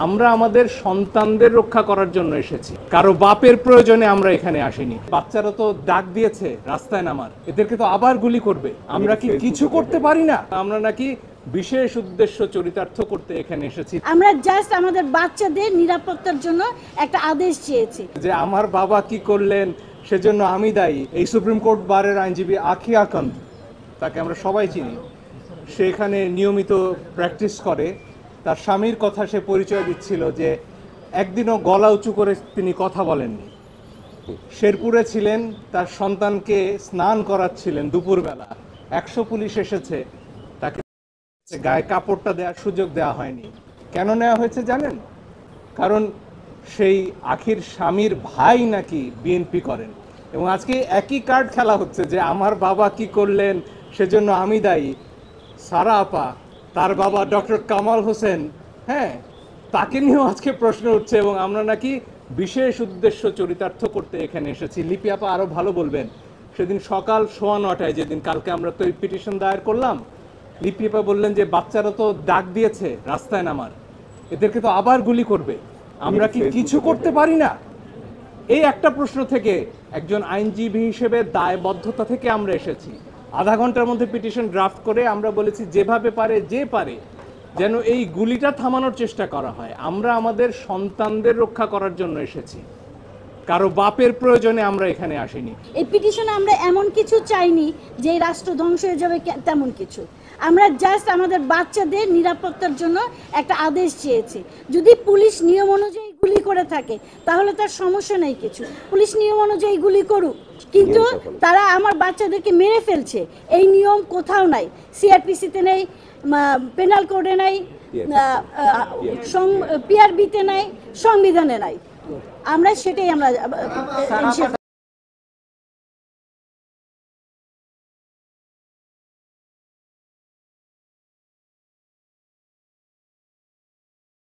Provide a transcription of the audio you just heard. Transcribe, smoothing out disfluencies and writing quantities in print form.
আমরা আমাদের সন্তানদের রক্ষা করার জন্য এসেছি, কারো বাপের প্রয়োজনে আমরা এখানে আসিনি। বাচ্চারা তো ডাক দিয়েছে রাস্তায় নামার, এদেরকে তো আবার গুলি করবে। আমরা কি কিছু করতে পারি না? আমরা নাকি বিশেষ উদ্দেশ্য চরিতার্থ করতে এখানে এসেছি। আমরা জাস্ট আমাদের বাচ্চাদের নিরাপত্তার জন্য একটা আদেশ চেয়েছি যে আমার বাবা কি করলেন সেজন্য আমি দায়ী। এই সুপ্রিম কোর্ট বারের আইনজীবী আখিয়া কান্ত, তাকে আমরা সবাই চিনি, সে এখানে নিয়মিত প্র্যাকটিস করে। তার স্বামীর কথা সে পরিচয় দিচ্ছিল যে একদিনও গলা উঁচু করে তিনি কথা বলেননি। শেরপুরে ছিলেন, তার সন্তানকে স্নান করাচ্ছিলেন দুপুরবেলা, 100 পুলিশ এসেছে, তাকে গায়ে কাপড়টা দেওয়ার সুযোগ দেওয়া হয়নি। কেন নেওয়া হয়েছে জানেন? কারণ সেই আখির স্বামীর ভাই নাকি বিএনপি করেন, এবং আজকে একই কার্ড খেলা হচ্ছে যে আমার বাবা কি করলেন সেজন্য আমি দায়ী। সারা আপা, তার বাবা ডক্টর কামাল হোসেন, হ্যাঁ, তাকে নিয়েও আজকে প্রশ্ন উঠছে, এবং আমরা নাকি বিশেষ উদ্দেশ্য চরিতার্থ করতে এখানে এসেছি। লিপি আপা আরো ভালো বলবেন। সেদিন সকাল 9:15 যেদিন কালকে আমরা তো পিটিশন দায়ের করলাম, লিপি আপা বললেন যে বাচ্চারা তো ডাক দিয়েছে রাস্তায় নামার, এদেরকে তো আবার গুলি করবে। আমরা কি কিছু করতে পারি না? এই একটা প্রশ্ন থেকে, একজন আইনজীবী হিসেবে দায়বদ্ধতা থেকে আমরা এসেছি। আধা ঘন্টার মধ্যে পিটিশন ড্রাফট করে আমরা বলেছি যেভাবে পারে যে পারে যেন এই গুলিটা থামানোর চেষ্টা করা হয়। আমরা আমাদের সন্তানদের রক্ষা করার জন্য এসেছি, কারো বাপের প্রয়োজনে আমরা এখানে আসিনি। এই পিটিশনে আমরা এমন কিছু চাইনি যে এই রাষ্ট্র ধ্বংস হয়ে যাবে, তেমন কিছু। আমরা জাস্ট আমাদের বাচ্চাদের নিরাপত্তার জন্য একটা আদেশ চেয়েছি। যদি পুলিশ নিয়ম অনুযায়ী গুলি করে থাকে তাহলে তার সমস্যা নেই কিছু, পুলিশ নিয়ম অনুযায়ী গুলি করুক, কিন্তু তারা আমার বাচ্চাদেরকে মেরে ফেলছে, এই নিয়ম কোথাও নাই। সিআরপিসিতে নেই, পেনাল কোডে নাই, পিআরবিতে নাই, সংবিধানে নাই। আমরা সেটাই আমরা